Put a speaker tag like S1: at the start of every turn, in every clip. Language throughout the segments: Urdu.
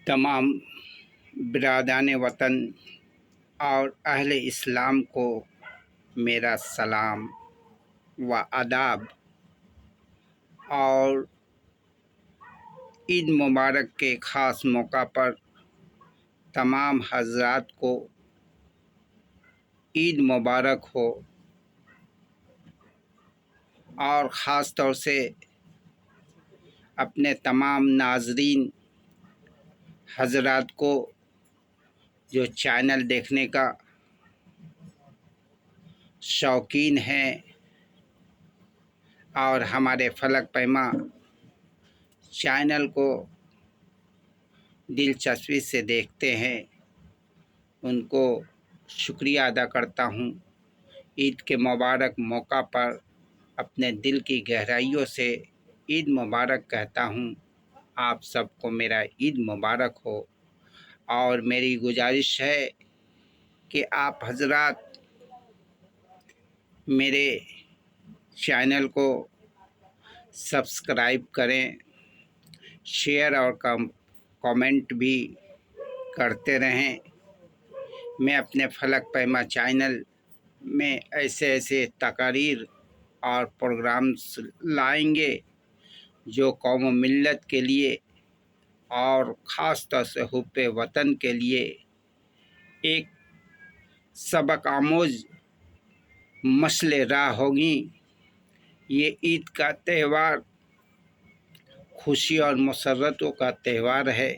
S1: تمام برادران وطن اور اہل اسلام کو میرا سلام و آداب اور عید مبارک کے خاص موقع پر تمام حضرات کو عید مبارک ہو، اور خاص طور سے اپنے تمام ناظرین حضرات کو جو چینل دیکھنے کا شوقین ہیں اور ہمارے فلک پیما چینل کو دلچسپی سے دیکھتے ہیں، ان کو شکریہ ادا کرتا ہوں۔ عید کے مبارک موقع پر اپنے دل کی گہرائیوں سے عید مبارک کہتا ہوں۔ آپ سب کو میرا عید مبارک ہو، اور میری گزارش ہے کہ آپ حضرات میرے چینل کو سبسکرائب کریں، شیئر اور کامنٹ بھی کرتے رہیں۔ میں اپنے فلک پیما چینل میں ایسے تقاریر اور پروگرامز لائیں گے جو قوم و ملت کے لیے اور خاص طور سے حب وطن کے لیے ایک سبق آموز مشعل راہ ہوگی۔ یہ عید کا تہوار خوشی اور مسرتوں کا تہوار ہے۔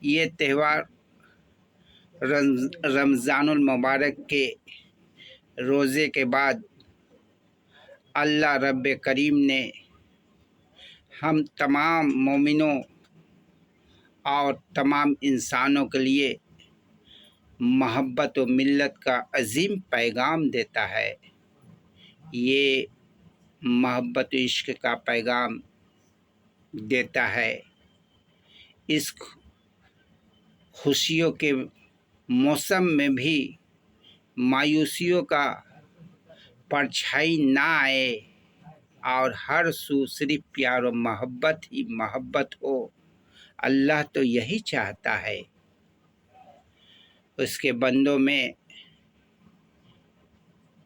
S1: یہ تہوار رمضان المبارک کے روزے کے بعد اللہ رب کریم نے ہم تمام مومنوں اور تمام انسانوں کے لیے محبت و ملت کا عظیم پیغام دیتا ہے۔ یہ محبت و عشق کا پیغام دیتا ہے۔ اس خوشیوں کے موسم میں بھی مایوسیوں کا پرچھائی نہ آئے، اور ہر سو صرف پیار و محبت ہی محبت ہو۔ اللہ تو یہی چاہتا ہے، اس کے بندوں میں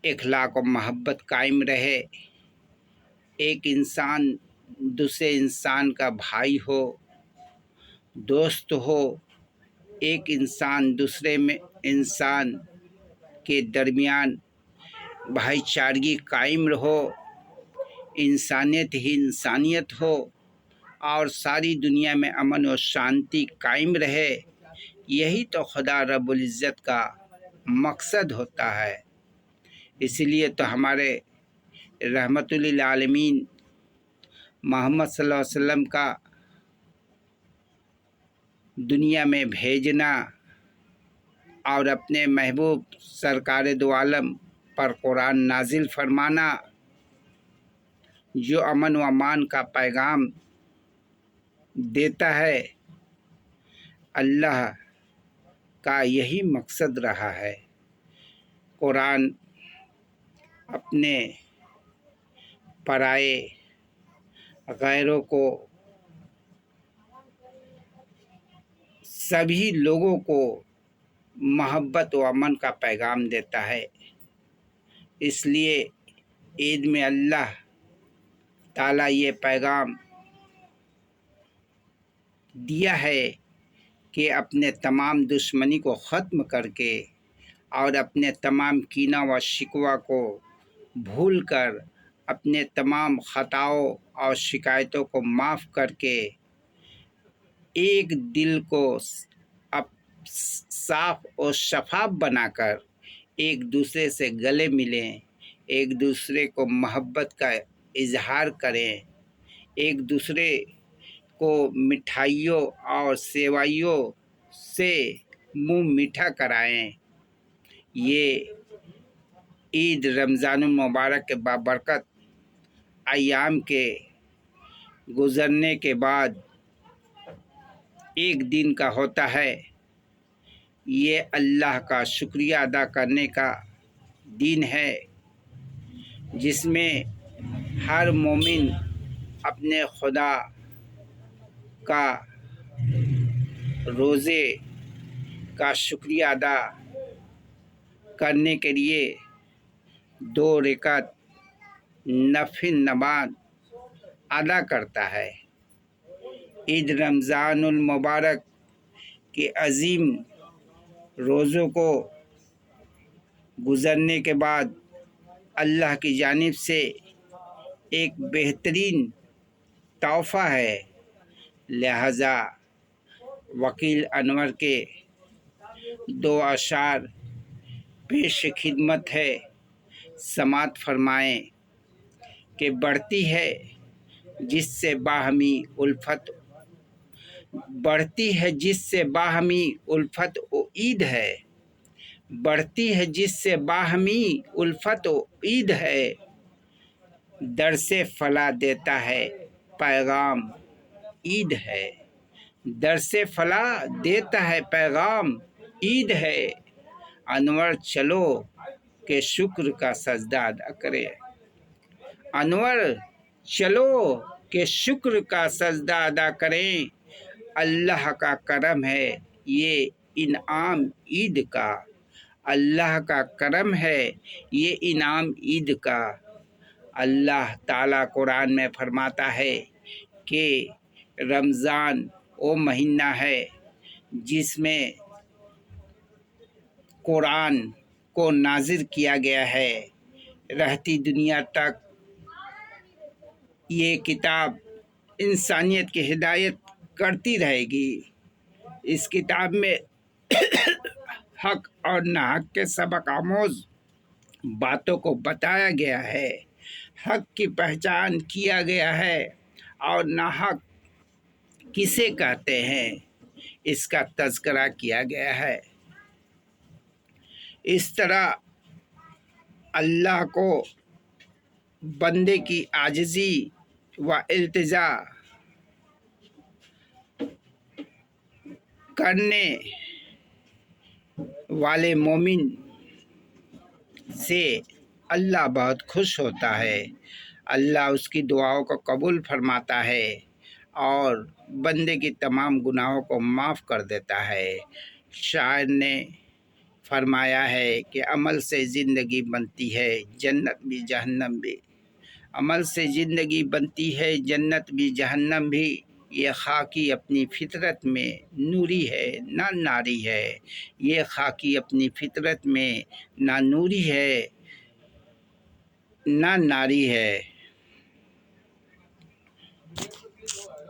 S1: اخلاق و محبت قائم رہے، ایک انسان دوسرے انسان کا بھائی ہو، دوست ہو، ایک انسان دوسرے میں انسان کے درمیان بھائی چارگی قائم رہو، انسانیت ہی انسانیت ہو، اور ساری دنیا میں امن و شانتی قائم رہے۔ یہی تو خدا رب العزت کا مقصد ہوتا ہے۔ اس لیے تو ہمارے رحمت للعالمین محمد صلی اللہ علیہ وسلم کا دنیا میں بھیجنا اور اپنے محبوب سرکار دو عالم پر قرآن نازل فرمانا، جو امن و امان کا پیغام دیتا ہے، اللہ کا یہی مقصد رہا ہے۔ قرآن اپنے پرائے غیروں کو، سبھی لوگوں کو محبت و امن کا پیغام دیتا ہے۔ اس لیے عید میں اللہ تعالیٰ یہ پیغام دیا ہے کہ اپنے تمام دشمنی کو ختم کر کے اور اپنے تمام کینہ و شکوہ کو بھول کر اپنے تمام خطاؤں اور شکایتوں کو معاف کر کے ایک دل کو صاف و شفاف بنا کر ایک دوسرے سے گلے ملیں، ایک دوسرے کو محبت کا اظہار کریں، ایک دوسرے کو مٹھائیوں اور سیوائیوں سے منہ میٹھا کرائیں۔ یہ عید رمضان المبارک کے بابرکت ایام کے گزرنے کے بعد ایک دن کا ہوتا ہے۔ یہ اللہ کا شکریہ ادا کرنے کا دن ہے، جس میں ہر مومن اپنے خدا کا روزے کا شکریہ ادا کرنے کے لیے 2 رکعت نفل نماز ادا کرتا ہے۔ عید رمضان المبارک کے عظیم روزوں کو گزرنے کے بعد اللہ کی جانب سے ایک بہترین تحفہ ہے، لہذا وکیل انور کے 2 اشعار پیش خدمت ہے، سماعت فرمائیں کہ بڑھتی ہے جس سے باہمی الفت و عید ہے، بڑھتی ہے جس سے باہمی الفت و عید ہے، درس فلاح دیتا ہے پیغام عید ہے، درس فلاح دیتا ہے پیغام عید ہے، انور چلو کہ شکر کا سجدہ ادا کرے، انور چلو کہ شکر کا سجدہ ادا کریں، اللہ کا کرم ہے یہ انعام عید کا، اللہ کا کرم ہے یہ انعام عید کا۔ اللہ تعالیٰ قرآن میں فرماتا ہے کہ رمضان وہ مہینہ ہے جس میں قرآن کو نازل کیا گیا ہے، رہتی دنیا تک یہ کتاب انسانیت کی ہدایت کرتی رہے گی۔ اس کتاب میں حق اور ناحق کے سبق آموز باتوں کو بتایا گیا ہے، حق کی پہچان کیا گیا ہے اور ناحق کسے کہتے ہیں اس کا تذکرہ کیا گیا ہے۔ اس طرح اللہ کو بندے کی عاجزی و التجا کرنے والے مومن سے اللہ بہت خوش ہوتا ہے، اللہ اس کی دعاؤں کو قبول فرماتا ہے اور بندے کی تمام گناہوں کو معاف کر دیتا ہے۔ شاعر نے فرمایا ہے کہ عمل سے زندگی بنتی ہے جنت بھی جہنم بھی، عمل سے زندگی بنتی ہے جنت بھی جہنم بھی، یہ خاکی اپنی فطرت میں نوری ہے نہ ناری ہے، یہ خاکی اپنی فطرت میں نہ نوری ہے نہ ناری ہے۔